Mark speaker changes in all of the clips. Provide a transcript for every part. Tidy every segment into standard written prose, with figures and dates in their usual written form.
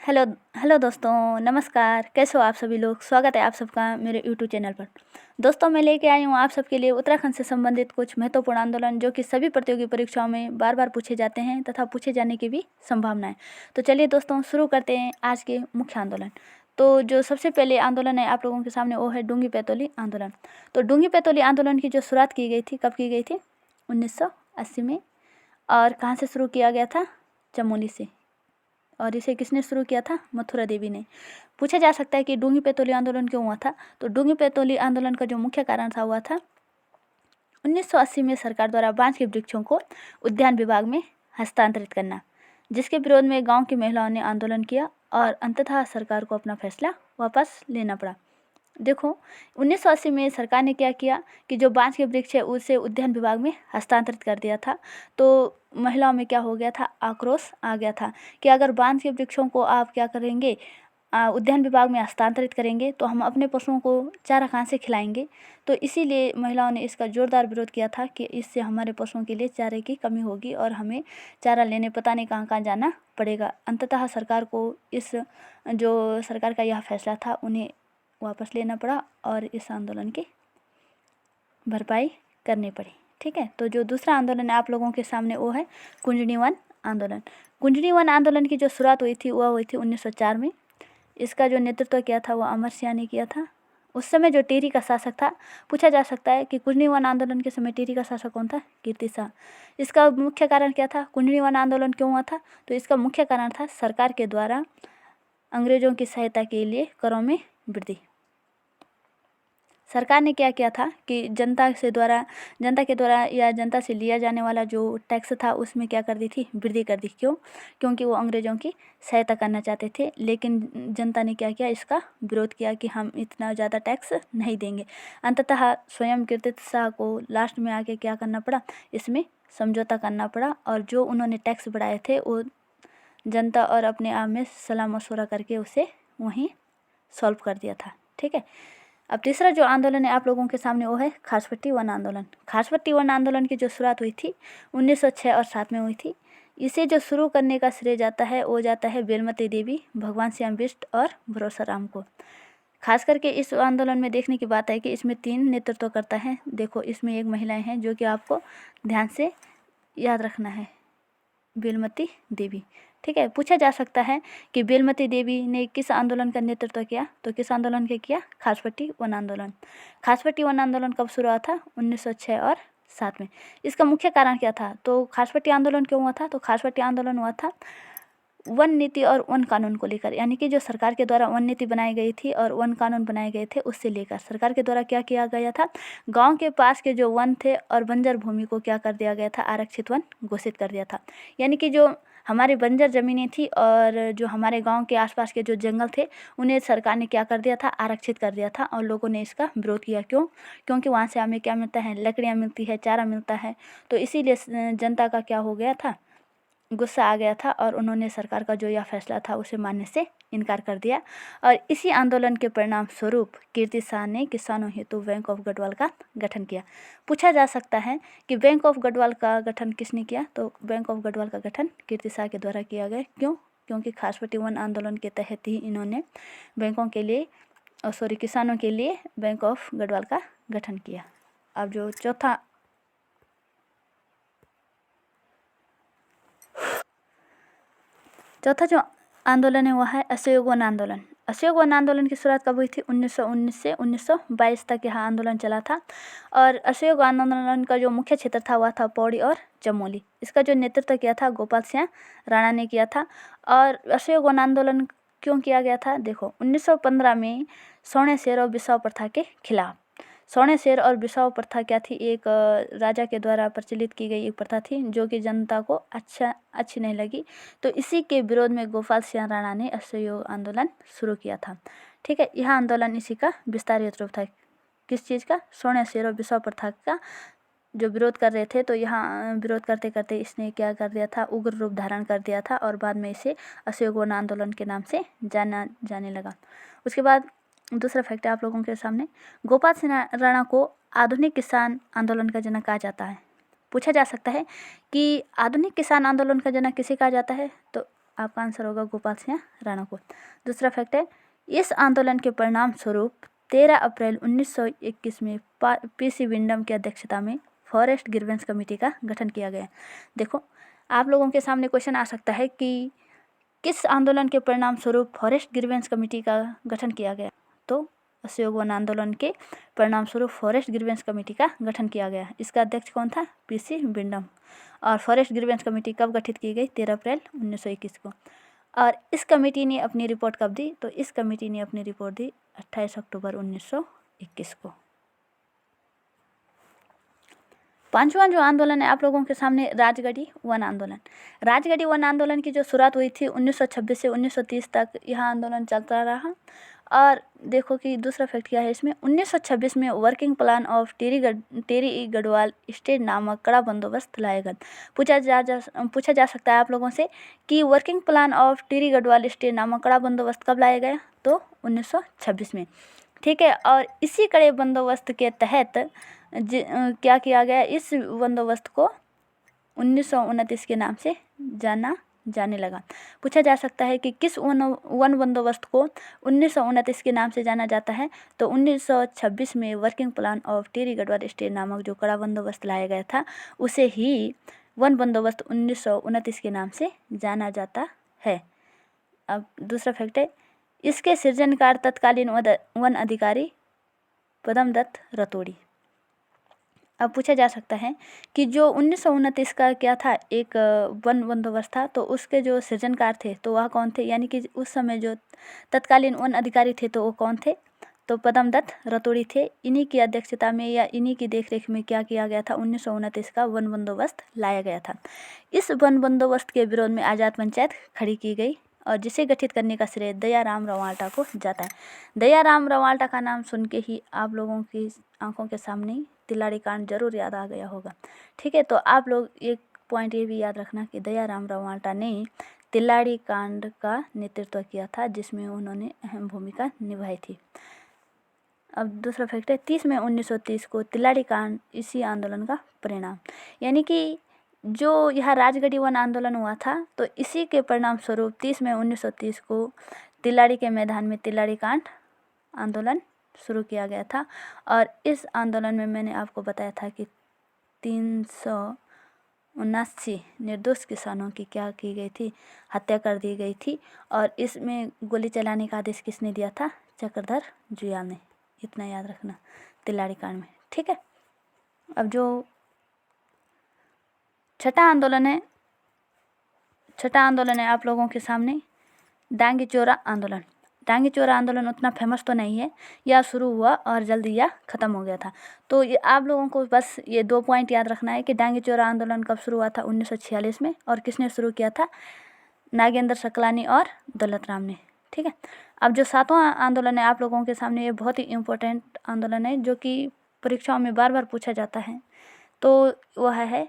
Speaker 1: Hello hello दोस्तों, नमस्कार। कैसे हो आप सभी लोग। स्वागत है आप सबका मेरे यूट्यूब चैनल पर। दोस्तों, मैं लेके आई हूँ आप सबके लिए उत्तराखंड से संबंधित कुछ महत्वपूर्ण आंदोलन जो कि सभी प्रतियोगी परीक्षाओं में बार बार पूछे जाते हैं तथा पूछे जाने की भी संभावना है। तो चलिए दोस्तों, शुरू करते हैं आज के मुख्य आंदोलन। तो जो सबसे पहले आंदोलन है आप लोगों के सामने वो है डूंगी पैतौली आंदोलन। तो डूंगी पैतौली आंदोलन की जो शुरुआत की गई थी, कब की गई थी? 1980 में। और कहाँ से शुरू किया गया था? चमोली से। और इसे किसने शुरू किया था? मथुरा देवी ने। पूछा जा सकता है कि डूंगी पैतौली आंदोलन क्यों हुआ था। तो डूंगी पैतौली आंदोलन का जो मुख्य कारण था हुआ था 1980 में सरकार द्वारा बांस के वृक्षों को उद्यान विभाग में हस्तांतरित करना, जिसके विरोध में गांव की महिलाओं ने आंदोलन किया और अंततः सरकार को अपना फैसला वापस लेना पड़ा। देखो, 1980 में सरकार ने क्या किया कि जो बांस के वृक्ष है उसे उद्यान विभाग में हस्तांतरित कर दिया था। तो महिलाओं में क्या हो गया था? आक्रोश आ गया था कि अगर बांस के वृक्षों को आप क्या करेंगे, उद्यान विभाग में हस्तांतरित करेंगे तो हम अपने पशुओं को चारा कहाँ से खिलाएंगे। तो इसीलिए महिलाओं ने इसका जोरदार विरोध किया था कि इससे हमारे पशुओं के लिए चारे की कमी होगी और हमें चारा लेने पता नहीं कहाँ कहाँ जाना पड़ेगा। अंततः सरकार को जो सरकार का यह फैसला था उन्हें वापस लेना पड़ा और इस आंदोलन की भरपाई करनी पड़ी। ठीक है। तो जो दूसरा आंदोलन है आप लोगों के सामने वो है कुंजनी वन आंदोलन। कुंजनी वन आंदोलन की जो शुरुआत हुई थी वह हुई थी 1904 में। इसका जो नेतृत्व किया था वह अमर सिंह ने किया था। उस समय जो टिहरी का शासक था, पूछा जा सकता है कि कुंजनी वन आंदोलन के समय टिहरी का शासक कौन था? कीर्ति शाह। इसका मुख्य कारण क्या था? कुंजनी वन आंदोलन क्यों हुआ था? तो इसका मुख्य कारण था सरकार के द्वारा अंग्रेजों की सहायता के लिए करों में वृद्धि। सरकार ने क्या किया था कि जनता के द्वारा या जनता से लिया जाने वाला जो टैक्स था उसमें क्या कर दी थी? वृद्धि कर दी। क्यों? क्योंकि वो अंग्रेज़ों की सहायता करना चाहते थे। लेकिन जनता ने क्या किया? इसका विरोध किया कि हम इतना ज़्यादा टैक्स नहीं देंगे। अंततः स्वयं कीर्ति शाह को लास्ट में आके क्या करना पड़ा? इसमें समझौता करना पड़ा और जो उन्होंने टैक्स बढ़ाए थे वो जनता और अपने आप में सलाह मशवरा करके उसे वहीं सॉल्व कर दिया था। ठीक है। अब तीसरा जो आंदोलन है आप लोगों के सामने वो है खासपट्टी वन आंदोलन। खासपट्टी वन आंदोलन की जो शुरुआत हुई थी 1906 और 7 में हुई थी। इसे जो शुरू करने का श्रेय जाता है वो जाता है बेलमती देवी, भगवान श्याम बिष्ट और भरोसा राम को। खास करके इस आंदोलन में देखने की बात है कि इसमें 3 नेतृत्व करता है। देखो, इसमें एक महिलाएं हैं जो कि आपको ध्यान से याद रखना है, बेलमती देवी। ठीक है। पूछा जा सकता है कि बेलमती देवी ने किस आंदोलन का नेतृत्व किया? तो किस आंदोलन के किया? खासपट्टी वन आंदोलन। खासपट्टी वन आंदोलन कब शुरू हुआ था? 1906 और 7 में। इसका मुख्य कारण क्या था? तो खासपट्टी आंदोलन क्यों हुआ था? तो खासपट्टी आंदोलन हुआ था वन नीति और वन कानून को लेकर, यानी कि जो सरकार के द्वारा वन नीति बनाई गई थी और वन कानून बनाए गए थे उससे लेकर सरकार के द्वारा क्या किया गया था? गांव के पास के जो वन थे और बंजर भूमि को क्या कर दिया गया था? आरक्षित वन घोषित कर दिया था। यानी कि जो हमारी बंजर ज़मीनें थी और जो हमारे गांव के आसपास के जो जंगल थे उन्हें सरकार ने क्या कर दिया था? आरक्षित कर दिया था। और लोगों ने इसका विरोध किया। क्यों? क्योंकि वहाँ से हमें क्या मिलता है? लकड़ियाँ मिलती है, चारा मिलता है। तो इसीलिए जनता का क्या हो गया था? गुस्सा आ गया था और उन्होंने सरकार का जो यह फैसला था उसे मानने से इनकार कर दिया। और इसी आंदोलन के परिणाम स्वरूप कीर्ति शाह ने किसानों हेतु बैंक ऑफ गढ़वाल का गठन किया। पूछा जा सकता है कि बैंक ऑफ गढ़वाल का गठन किसने किया? तो बैंक ऑफ गढ़वाल का गठन कीर्ति शाह के द्वारा किया गया। क्यों? क्योंकि खासपट्टी वन आंदोलन के तहत ही इन्होंने किसानों के लिए बैंक ऑफ गढ़वाल का गठन किया। अब जो चौथा जो आंदोलन है वह है असहयोग वन आंदोलन। असहयोग वन आंदोलन की शुरुआत कब हुई थी? 1919 से 1922 तक यह आंदोलन चला था। और असहयोग आंदोलन का जो मुख्य क्षेत्र था वह था पौड़ी और चमोली। इसका जो नेतृत्व किया था गोपाल सिंह राणा ने किया था। और असहयोग वन आंदोलन क्यों किया गया था? देखो, 1915 में सोने शेर और बिसाव प्रथा के खिलाफ। सोने शेर और बिसाव प्रथा क्या थी? एक राजा के द्वारा प्रचलित की गई एक प्रथा थी जो कि जनता को अच्छी नहीं लगी। तो इसी के विरोध में गोपाल सिंह राणा ने असहयोग आंदोलन शुरू किया था। ठीक है। यह आंदोलन इसी का विस्तारित रूप था। किस चीज़ का? सोने शेर और बिसाव प्रथा का जो विरोध कर रहे थे। तो यहाँ विरोध करते करते इसने क्या कर दिया था? उग्र रूप धारण कर दिया था और बाद में इसे असहयोग वन आंदोलन के नाम से जाना जाने लगा। उसके बाद दूसरा फैक्ट है आप लोगों के सामने, गोपाल सिंह राणा को आधुनिक किसान आंदोलन का जनक कहा जाता है। पूछा जा सकता है कि आधुनिक किसान आंदोलन का जनक किसे कहा जाता है? तो आपका आंसर होगा गोपाल सिंह राणा को। दूसरा फैक्ट है, इस आंदोलन के परिणाम स्वरूप 13 अप्रैल 1921 में पीसी विंडम की अध्यक्षता में फॉरेस्ट ग्रीवेंस कमेटी का गठन किया गया। देखो, आप लोगों के सामने क्वेश्चन आ सकता है कि किस आंदोलन के परिणाम स्वरूप फॉरेस्ट ग्रीवेंस कमेटी का गठन किया गया, तो असहयोग वन आंदोलन के परिणाम स्वरूप फॉरेस्ट ग्रीवेंस कमेटी का गठन किया गया। इसका अध्यक्ष कौन था? पीसी विंडम। और फॉरेस्ट ग्रीवेंस कमेटी कब गठित की गई? 13 अप्रैल 1921 को। और इस कमेटी ने अपनी रिपोर्ट कब दी? तो इस कमेटी ने अपनी रिपोर्ट दी 28 अक्टूबर 1921 को। पांचवा जो आंदोलन है आप लोगों के सामने, राजगढ़ी वन आंदोलन। राजगढ़ी वन आंदोलन की जो शुरुआत हुई थी 1926 से 1930 तक यह आंदोलन चलता रहा। और देखो कि दूसरा फैक्ट क्या है इसमें, 1926 में working plan of Tehri Garhwal state नामक कड़ा बंदोबस्त लाया गया। पूछा जा सकता है आप लोगों से कि working plan of Tehri Garhwal state नामक कड़ा बंदोबस्त कब लाया गया? तो 1926 में। ठीक है, और इसी कड़े बंदोबस्त के तहत क्या किया गया, इस बंदोबस्त को 1929 के नाम से जाना जाने लगा। पूछा जा सकता है कि किस वन बंदोबस्त को 1929 के नाम से जाना जाता है? तो 1926 में working plan of Tehri Garhwal state नामक जो कड़ा बंदोबस्त लाया गया था उसे ही वन बंदोबस्त 1929 के नाम से जाना जाता है। अब दूसरा फैक्ट है, इसके सृजनकार तत्कालीन वन अधिकारी पदमदत्त रतोड़ी। अब पूछा जा सकता है कि जो 1929 का क्या था, एक वन बंदोबस्त था, तो उसके जो सृजनकार थे तो वह कौन थे? यानी कि उस समय जो तत्कालीन वन अधिकारी थे तो वो कौन थे? तो पदमदत्त रतोड़ी थे। इन्हीं की अध्यक्षता में या इन्हीं की देखरेख में क्या किया गया था, 1929 का वन बंदोबस्त लाया गया था। इस वन बंदोबस्त के विरोध में आज़ाद पंचायत खड़ी की गई और जिसे गठित करने का श्रेय दयाराम रवाल्टा को जाता है। दयाराम रवाल्टा का नाम सुन के ही आप लोगों की आंखों के सामने तिलाड़ी कांड जरूर याद आ गया होगा। ठीक है, तो आप लोग एक पॉइंट ये भी याद रखना कि दयाराम रवाल्टा ने तिलाड़ी कांड का नेतृत्व किया था, जिसमें उन्होंने अहम भूमिका निभाई थी। अब दूसरा फैक्ट है, 30 मई 1930 को तिलाड़ी कांड इसी आंदोलन का परिणाम, यानी कि जो यह राजगढ़ी वन आंदोलन हुआ था तो इसी के परिणाम स्वरूप 30 मई 1930 को तिलाड़ी के मैदान में तिलाड़ी कांड आंदोलन शुरू किया गया था। और इस आंदोलन में मैंने आपको बताया था कि 379 निर्दोष किसानों की क्या की गई थी, हत्या कर दी गई थी। और इसमें गोली चलाने का आदेश किसने दिया था? चक्रधर जुयाल ने। इतना याद रखना तिलाड़ी कांड में। ठीक है, अब जो छठा आंदोलन है आप लोगों के सामने डांगी चोरा आंदोलन। डांगी चोरा आंदोलन उतना फेमस तो नहीं है, यह शुरू हुआ और जल्दी यह ख़त्म हो गया था। तो ये आप लोगों को बस ये 2 पॉइंट याद रखना है कि डांगी चोरा आंदोलन कब शुरू हुआ था? 1946 में। और किसने शुरू किया था? नागेंद्र सकलानी और दौलत राम ने। ठीक है, अब जो 7वां आंदोलन है आप लोगों के सामने, ये बहुत ही इम्पोर्टेंट आंदोलन है जो कि परीक्षाओं में बार बार पूछा जाता है। तो वह है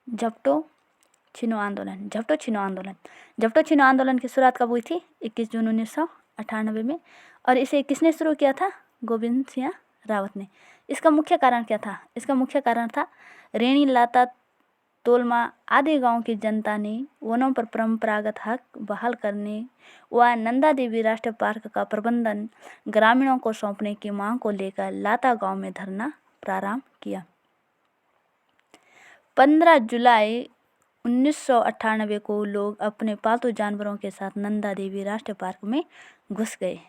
Speaker 1: झपटो छिनो आंदोलन। झपटो छिनो आंदोलन की शुरुआत कब हुई थी? 21 जून 1998 में। और इसे किसने शुरू किया था? गोविंद सिंह रावत ने। इसका मुख्य कारण क्या था? इसका मुख्य कारण था रेणी, लाता, तोलमा आदि गांव की जनता ने वनों पर परंपरागत हक बहाल करने व नंदा देवी राष्ट्रीय पार्क का प्रबंधन ग्रामीणों को सौंपने की मांग को लेकर लाता गांव में धरना प्रारंभ किया। 15 जुलाई 1998 को लोग अपने पालतू जानवरों के साथ नंदा देवी राष्ट्रीय पार्क में घुस गए।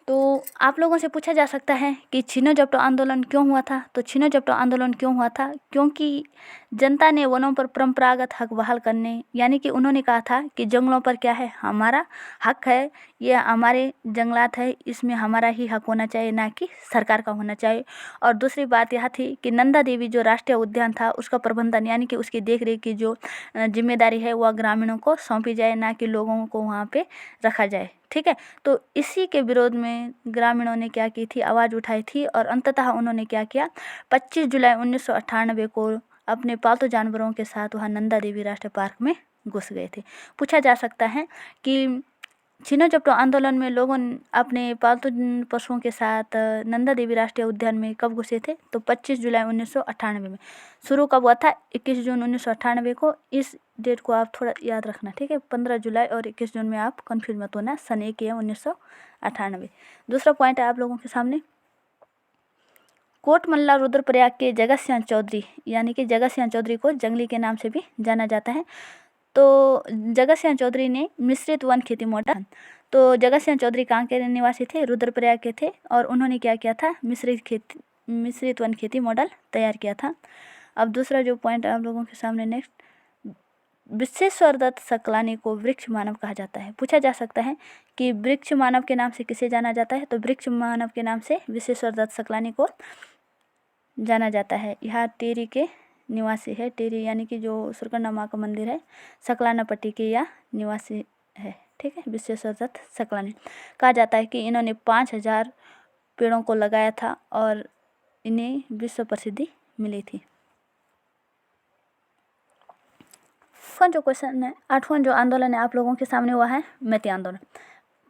Speaker 1: तो आप लोगों से पूछा जा सकता है कि छिनो झपटो आंदोलन क्यों हुआ था? तो छिनो झपटो आंदोलन क्यों हुआ था? क्योंकि जनता ने वनों पर परंपरागत हक बहाल करने, यानी कि उन्होंने कहा था कि जंगलों पर क्या है, हमारा हक है, ये हमारे जंगलात है, इसमें हमारा ही हक होना चाहिए, ना कि सरकार का होना चाहिए। और दूसरी बात यह थी कि नंदा देवी जो राष्ट्रीय उद्यान था उसका प्रबंधन, यानी कि उसकी देखरेख की जो जिम्मेदारी है वह ग्रामीणों को सौंपी जाए, ना कि लोगों को वहाँ पे रखा जाए। ठीक है, तो इसी के विरोध में ग्रामीणों ने क्या की थी? आवाज़ उठाई थी। और अंततः उन्होंने क्या किया? 25 जुलाई 1998 को अपने पालतू जानवरों के साथ वहाँ नंदा देवी राष्ट्रीय पार्क में घुस गए थे। पूछा जा सकता है कि छिन्नो-झपटों आंदोलन में लोगों ने अपने पालतू पशुओं के साथ नंदा देवी राष्ट्रीय उद्यान में कब घुसे थे? तो 25 जुलाई 1998 में। शुरू कब हुआ था? 21 जून 1998 को। इस डेट को आप थोड़ा याद रखना, ठीक है। 15 जुलाई और 21 जून में आप कन्फ्यूज मत होना, सन एक ही है 1998। दूसरा पॉइंट है आप लोगों के सामने, कोटमल्ला रुद्रप्रयाग के जगत सिंह चौधरी, यानी कि जगत सिंह चौधरी को जंगली के नाम से भी जाना जाता है। तो जगत सिंह चौधरी ने मिश्रित वन खेती मॉडल, तो जगत सिंह चौधरी कहाँ के निवासी थे? रुद्रप्रयाग के थे। और उन्होंने क्या किया था? मिश्रित वन खेती मॉडल तैयार किया था। अब दूसरा जो पॉइंट आप लोगों के सामने नेक्स्ट, विश्वेश्वर दत्त सकलानी को वृक्ष मानव कहा जाता है। पूछा जा सकता है कि वृक्ष मानव के नाम से किसे जाना जाता है? तो वृक्ष मानव के नाम से विश्वेश्वर दत्त सकलानी को जाना जाता है। यह टेरी के निवासी है। टेरी यानी कि जो सुरकंडा माँ का मंदिर है, सकलाना पट्टी के यह निवासी है, ठीक है। विश्वेश्वर दत्त सकलानी कहा जाता है कि इन्होंने 5000 पेड़ों को लगाया था और इन्हें विश्व प्रसिद्धि मिली थी। जो क्वेश्चन है, 8वां जो आंदोलन है आप लोगों के सामने हुआ है मैती आंदोलन।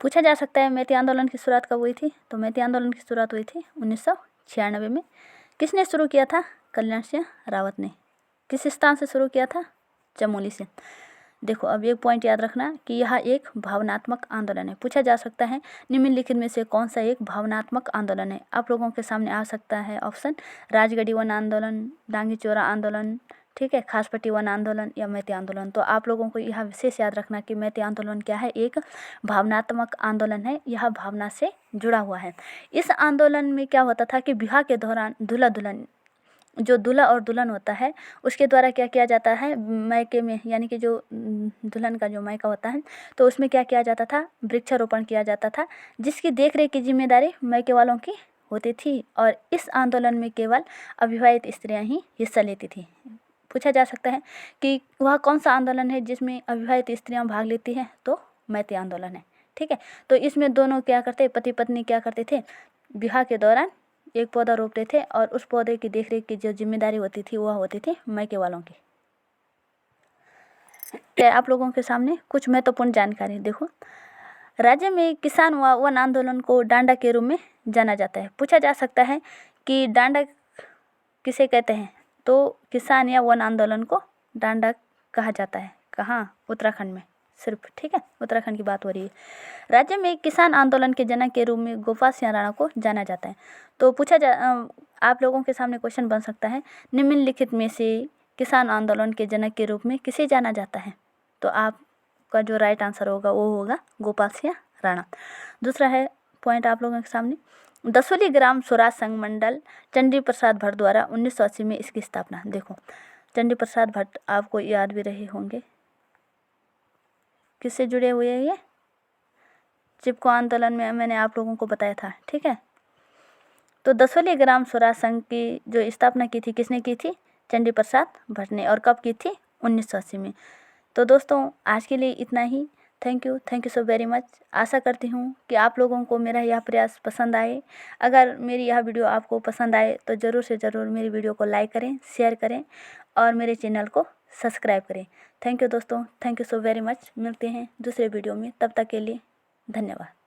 Speaker 1: पूछा जा सकता है मैती आंदोलन की शुरुआत कब हुई थी? तो मैती आंदोलन की शुरुआत हुई थी 1996 में। किसने शुरू किया था? कल्याण सिंह रावत ने। किस स्थान से शुरू किया था? चमोली से। देखो अब एक पॉइंट याद रखना कि यह एक भावनात्मक आंदोलन है। पूछा जा सकता है निम्नलिखित में से कौन सा एक भावनात्मक आंदोलन है? आप लोगों के सामने आ सकता है ऑप्शन, राजगढ़ी वन आंदोलन, डांगी चोरा आंदोलन, ठीक है, खासपट्टी वन आंदोलन या मैती आंदोलन। तो आप लोगों को यह विशेष याद रखना कि मैती आंदोलन क्या है? एक भावनात्मक आंदोलन है। यह भावना से जुड़ा हुआ है। इस आंदोलन में क्या होता था कि विवाह के दौरान दूल्हा दुल्हन, जो दूल्हा और दुल्हन होता है उसके द्वारा क्या किया जाता है? मायके में, यानी कि जो दुल्हन का जो मायका होता है, तो उसमें क्या किया जाता था? वृक्षारोपण किया जाता था, जिसकी देखरेख की जिम्मेदारी मायके वालों की होती थी। और इस आंदोलन में केवल अविवाहित स्त्रियां ही हिस्सा लेती थी। पूछा जा सकता है कि वह कौन सा आंदोलन है जिसमें अविवाहित स्त्रियां भाग लेती हैं? तो मैती आंदोलन है, ठीक है। तो इसमें दोनों क्या करते, पति पत्नी क्या करते थे? विवाह के दौरान एक पौधा रोपते थे और उस पौधे की देखरेख की जो जिम्मेदारी होती थी वह होती थी मायके वालों की। आप लोगों के सामने कुछ महत्वपूर्ण जानकारी देखो, राज्य में किसान व वन आंदोलन को डांडा के रूप में जाना जाता है। पूछा जा सकता है कि डांडा किसे कहते हैं? तो किसान या वन आंदोलन को डांडा कहा जाता है। कहाँ? उत्तराखंड में सिर्फ, ठीक है, उत्तराखंड की बात हो रही है। राज्य में किसान आंदोलन के जनक के रूप में गोपाल सिंह राणा को जाना जाता है। तो आप लोगों के सामने क्वेश्चन बन सकता है निम्नलिखित में से किसान आंदोलन के जनक के रूप में किसे जाना जाता है? तो आपका जो राइट आंसर होगा वो होगा गोपाल सिंह राणा। दूसरा है पॉइंट आप लोगों के सामने, दसोली ग्राम स्वराज संघ मंडल चंडी प्रसाद भट्ट द्वारा 1980 में इसकी स्थापना। देखो चंडी प्रसाद भट्ट आपको याद भी रहे होंगे, किससे जुड़े हुए हैं? ये चिपको आंदोलन में मैंने आप लोगों को बताया था, ठीक है। तो दसोली ग्राम स्वराज संघ की जो स्थापना की थी किसने की थी? चंडी प्रसाद भट्ट ने। और कब की थी? 1980 में। तो दोस्तों आज के लिए इतना ही। Thank you so very much. आशा करती हूँ कि आप लोगों को मेरा यह प्रयास पसंद आए। अगर मेरी यह वीडियो आपको पसंद आए तो ज़रूर से ज़रूर मेरी वीडियो को लाइक करें, शेयर करें और मेरे चैनल को सब्सक्राइब करें। थैंक यू दोस्तों, thank you so very much. मिलते हैं दूसरे वीडियो में, तब तक के लिए धन्यवाद।